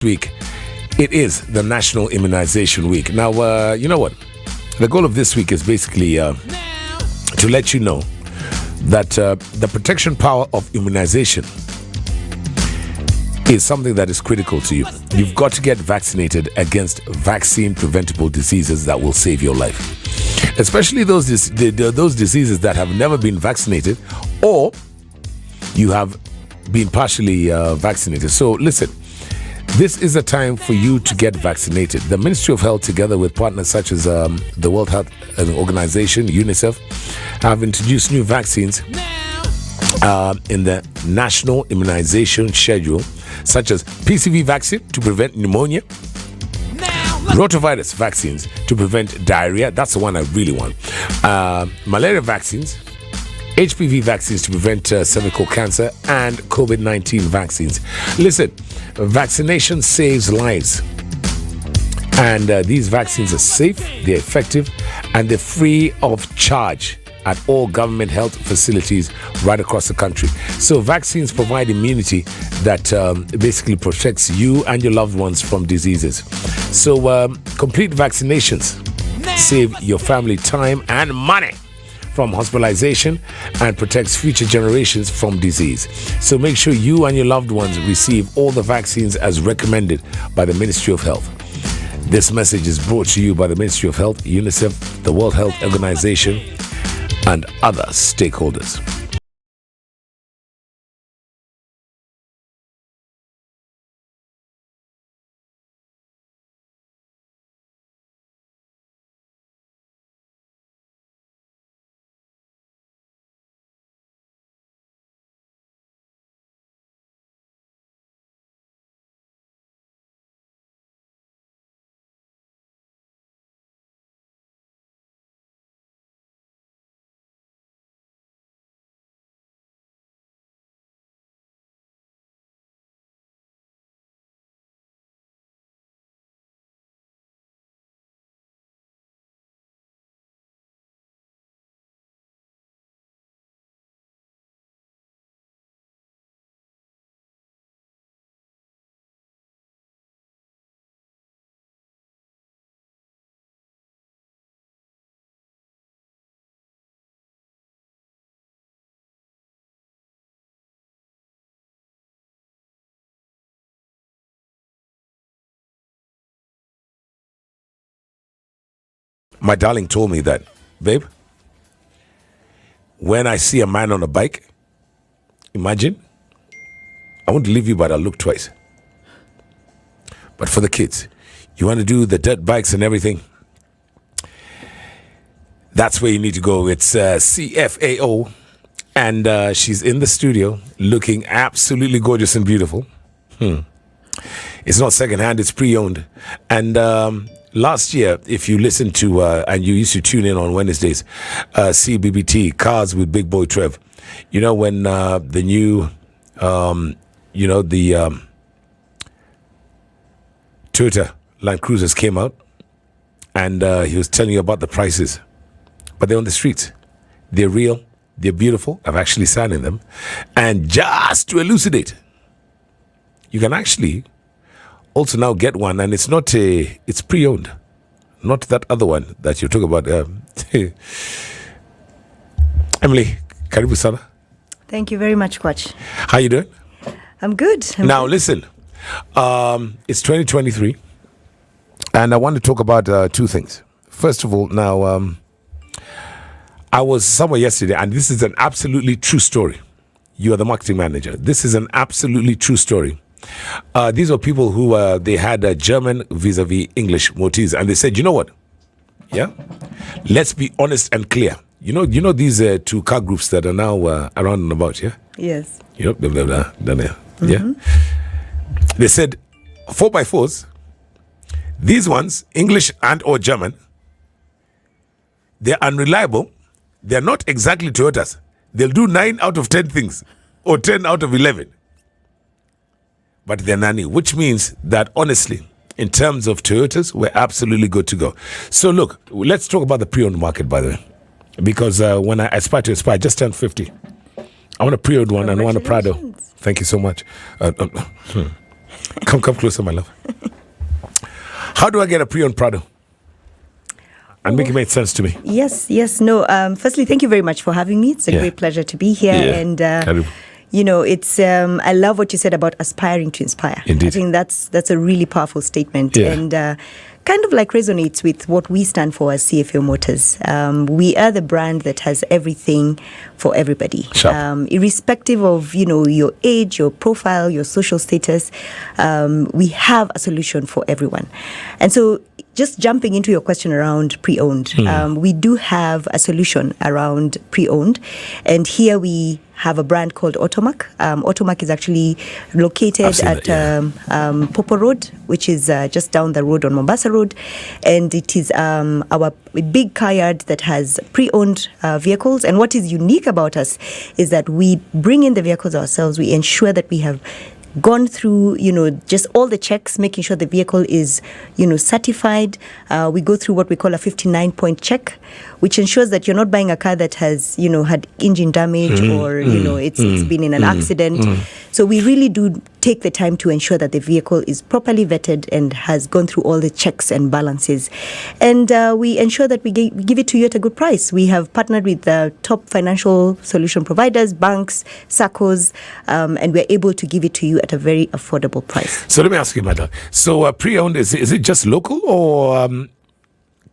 week, it is the National Immunization Week. Now, you know what? The goal of this week is basically to let you know that the protection power of immunization is something that is critical to you. You've got to get vaccinated against vaccine-preventable diseases that will save your life, especially those diseases that have never been vaccinated or you have been partially vaccinated. So listen, this is a time for you to get vaccinated. The Ministry of Health, together with partners such as the World Health Organization, UNICEF, have introduced new vaccines in the National Immunization Schedule, such as PCV vaccine to prevent pneumonia, rotavirus vaccines to prevent diarrhea. That's the one I really want. Malaria vaccines, HPV vaccines to prevent cervical cancer, and COVID-19 vaccines. Listen, vaccination saves lives. And these vaccines are safe, they're effective, and they're free of charge at all government health facilities right across the country. So vaccines provide immunity that basically protects you and your loved ones from diseases. So complete vaccinations save your family time and money from hospitalization and protects future generations from disease. So make sure you and your loved ones receive all the vaccines as recommended by the Ministry of Health. This message is brought to you by the Ministry of Health, UNICEF, the World Health Organization, and other stakeholders. My darling told me that, babe, when I see a man on a bike, imagine, I won't leave you, but I'll look twice. But for the kids, you want to do the dirt bikes and everything, that's where you need to go. It's CFAO, and she's in the studio looking absolutely gorgeous and beautiful. It's not secondhand, it's pre-owned. And last year, if you listen to, and you used to tune in on Wednesdays, CBBT, Cars with Big Boy Trev, you know, when the new, the Toyota Land Cruisers came out, and he was telling you about the prices. But they're on the streets. They're real. They're beautiful. I've actually sat in them. And just to elucidate, you can actually also now get one, and it's pre-owned, not that other one that you talk about. Emily, karibu sana. Thank you very much, Kwach. How you doing? I'm good. Now listen, it's 2023, and I want to talk about two things. First of all, now I was somewhere yesterday, and this is an absolutely true story. You are the marketing manager. This is an absolutely true story. These are people who they had a German vis-a-vis English motifs, and they said, you know what? Yeah, let's be honest and clear. You know these two car groups that are now around and about. Yeah. Yes. You know, blah, blah, blah, down there. Yeah. They said 4x4s. These ones, English and or German, they're unreliable. They're not exactly Toyotas. They'll do 9 out of 10 things, or 10 out of 11. But they're nanny, which means that honestly, in terms of Toyotas, we're absolutely good to go. So look, let's talk about the pre-owned market, by the way, because when I aspire to aspire, I just turned 50. I want a pre-owned one and I want a Prado. Thank you so much. Come closer, my love. How do I get a pre-owned Prado? And make it make sense to me. Yes. No. Firstly, thank you very much for having me. It's a great pleasure to be here. And it's I love what you said about aspiring to inspire. Indeed. I think that's a really powerful statement, and kind of like resonates with what we stand for as CFAO Motors. We are the brand that has everything for everybody, irrespective of your age, your profile, your social status. We have a solution for everyone, and so. Just jumping into your question around pre-owned, we do have a solution around pre-owned, and here we have a brand called Automac. Automac is actually located at Popo Road, which is just down the road on Mombasa Road, and it is our big car yard that has pre-owned vehicles. And what is unique about us is that we bring in the vehicles ourselves. We ensure that we have gone through, just all the checks, making sure the vehicle is, certified. We go through what we call a 59-point check, which ensures that you're not buying a car that has, had engine damage or, it's been in an accident. So we really do take the time to ensure that the vehicle is properly vetted and has gone through all the checks and balances. And we ensure that we give it to you at a good price. We have partnered with the top financial solution providers, banks, SACCOs, and we're able to give it to you at a very affordable price. So let me ask you, madam. So pre-owned, is it just local, or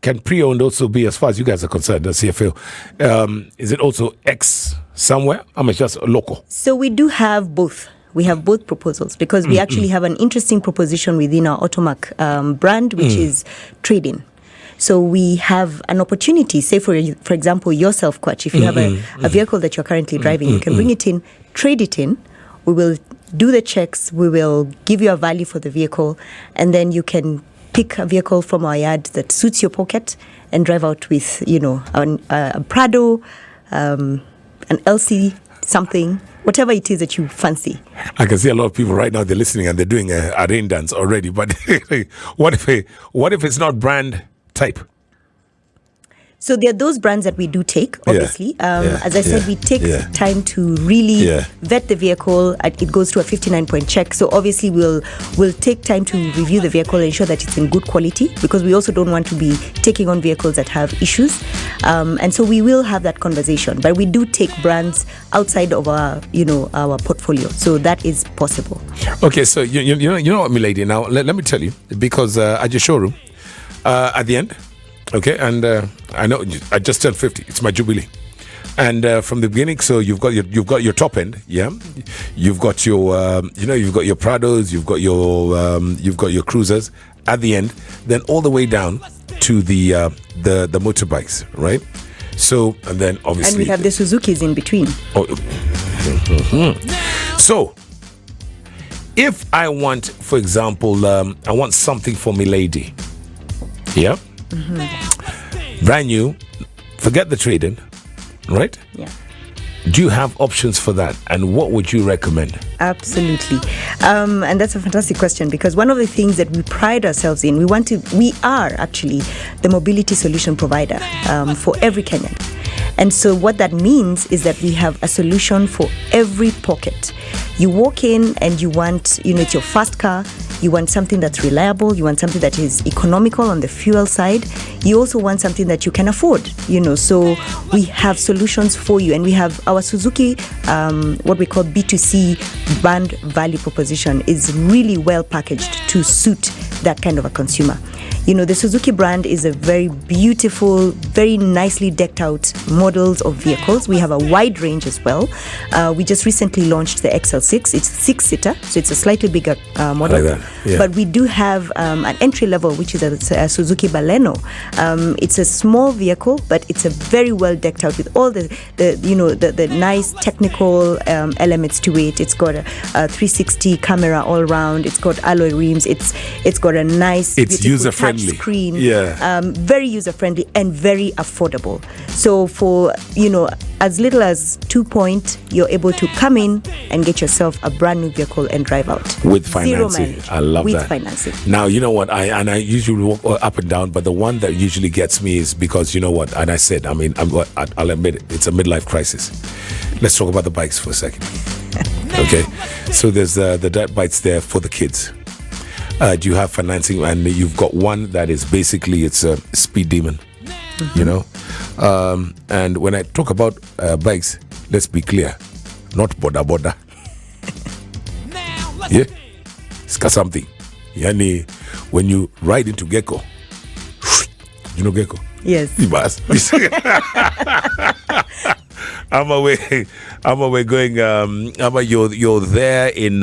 can pre-owned also be, as far as you guys are concerned, the CFAO, is it also X somewhere? How much just local? So we do have both. We have both proposals because we actually have an interesting proposition within our Automac brand, which is trade-in. So we have an opportunity, say for example, yourself, Kwach, if you have a vehicle that you're currently driving, you can bring it in, trade it in. We will do the checks. We will give you a value for the vehicle, and then you can pick a vehicle from our yard that suits your pocket and drive out with, a Prado, an LC, something, whatever it is that you fancy. I can see a lot of people right now, they're listening and they're doing a rain dance already. But what if it's not brand type? So there are those brands that we do take, obviously. As I said, we take time to really vet the vehicle. It goes through a 59-point check. So obviously we'll take time to review the vehicle, ensure that it's in good quality, because we also don't want to be taking on vehicles that have issues. And so we will have that conversation. But we do take brands outside of our portfolio. So that is possible. Okay, so you know what, milady. Now let me tell you, because at your showroom, at the end. Okay, and I know I just turned 50. It's my jubilee, and from the beginning, so you've got your top end, You've got your you've got your Prados, you've got your cruisers at the end, then all the way down to the motorbikes, right? So and then obviously, and we have the Suzukis in between. So if I want, for example, I want something for me lady, brand new, forget the trade-in, right? Yeah. Do you have options for that, and what would you recommend? Absolutely, and that's a fantastic question, because one of the things that we pride ourselves in, we are actually the mobility solution provider for every Kenyan. And so what that means is that we have a solution for every pocket. You walk in and you want, it's your first car, you want something that's reliable, you want something that is economical on the fuel side, you also want something that you can afford, so we have solutions for you. And we have our Suzuki, what we call B2C brand value proposition is really well packaged to suit that kind of a consumer. The Suzuki brand is a very beautiful, very nicely decked out models of vehicles. We have a wide range as well. We just recently launched the XL6. It's a 6-seater, so it's a slightly bigger model. Like that. Yeah. But we do have an entry level, which is a Suzuki Baleno. It's a small vehicle, but it's a very well decked out with all the nice technical elements to it. It's got a 360 camera all around. It's got alloy rims. It's got a nice, it's user friendly screen, very user friendly and very affordable. So for as little as 2 point, you're able to come in and get yourself a brand new vehicle and drive out with financing. I love with that. Financing. Now you know what I usually walk up and down, but the one that usually gets me is because you know what, and I said, I'll admit it, it's a midlife crisis. Let's talk about the bikes for a second. Okay, so there's the dirt bikes there for the kids. Do you have financing? And you've got one that is basically, it's a speed demon, you know. And when I talk about bikes, let's be clear, not boda. Yeah, it's got something. Yani, when you ride into Gecko, you know Gecko? Yes. I'm away going, you're there in,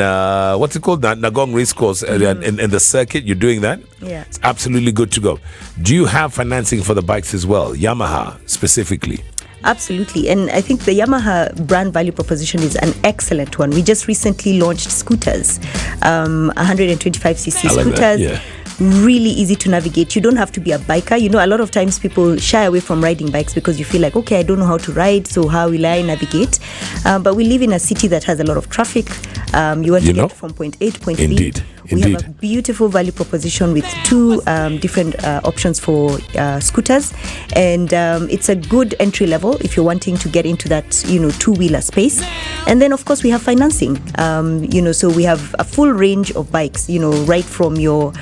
what's it called? Nagong Race Course, in the circuit, you're doing that? Yeah. It's absolutely good to go. Do you have financing for the bikes as well? Yamaha specifically? Absolutely. And I think the Yamaha brand value proposition is an excellent one. We just recently launched scooters, 125cc like scooters. That, yeah. Really easy to navigate. You don't have to be a biker. You know, a lot of times people shy away from riding bikes because you feel like, okay, I don't know how to ride, so how will I navigate? But we live in a city that has a lot of traffic. You want to get from point A to point B. Indeed. We have a beautiful value proposition with two different options for scooters, and it's a good entry level if you're wanting to get into that, two-wheeler space. And then, of course, we have financing. So we have a full range of bikes. Right from your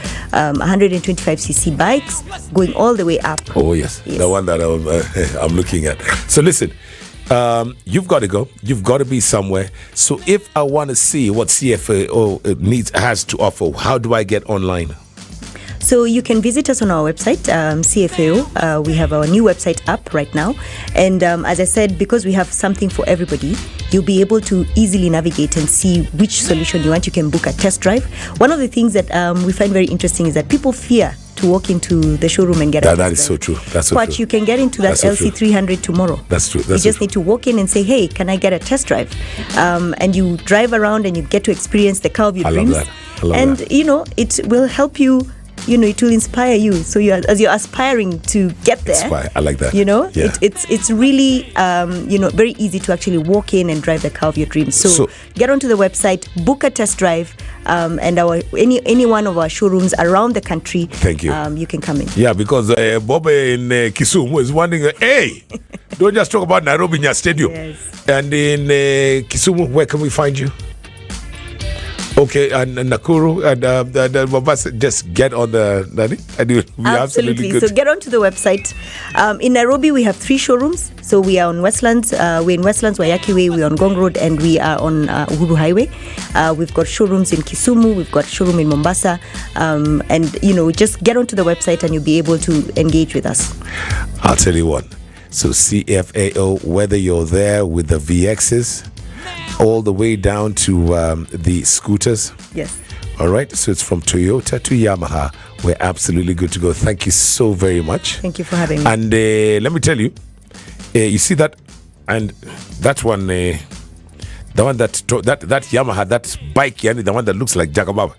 125cc bikes going all the way up. Oh yes, the one that I'm looking at. So listen. You've got to go. You've got to be somewhere. So if I want to see what CFAO has to offer, how do I get online? So you can visit us on our website, CFAO. We have our new website up right now. And as I said, because we have something for everybody, you'll be able to easily navigate and see which solution you want. You can book a test drive. One of the things that we find very interesting is that people fear to walk into the showroom and get a that is so true. That's so but true. you can get into that LC300 tomorrow. That's true. You just need to walk in and say, hey, can I get a test drive? And you drive around and you get to experience the car of your dreams. I love that. It will help you. It will inspire you. So as you're aspiring to get there. Inspire. I like that. Yeah. It's really very easy to actually walk in and drive the car of your dreams. So get onto the website, book a test drive, and any one of our showrooms around the country. Thank you. You can come in. Yeah, because Bob in Kisumu is wondering, hey, don't just talk about Nairobi in your stadium. Yes. And in Kisumu, where can we find you? Okay, and Nakuru and Mombasa, just get on the absolutely good. So get onto the website. In Nairobi, we have 3 showrooms. So we are on Westlands. We're in Westlands, Wayaki Way. We're on Gong Road, and we are on Uhuru Highway. We've got showrooms in Kisumu. We've got showroom in Mombasa. And just get onto the website, and you'll be able to engage with us. I'll tell you what. So CFAO, whether you're there with the VXs, all the way down to the scooters. Yes. All right. So it's from Toyota to Yamaha. We're absolutely good to go. Thank you so very much. Thank you for having me. And let me tell you, you see that, and that one, the one that Yamaha, that bike, the one that looks like Jagababa.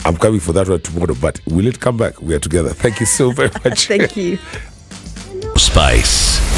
I'm coming for that one tomorrow, but will it come back? We are together. Thank you so very much. Thank you. Spice.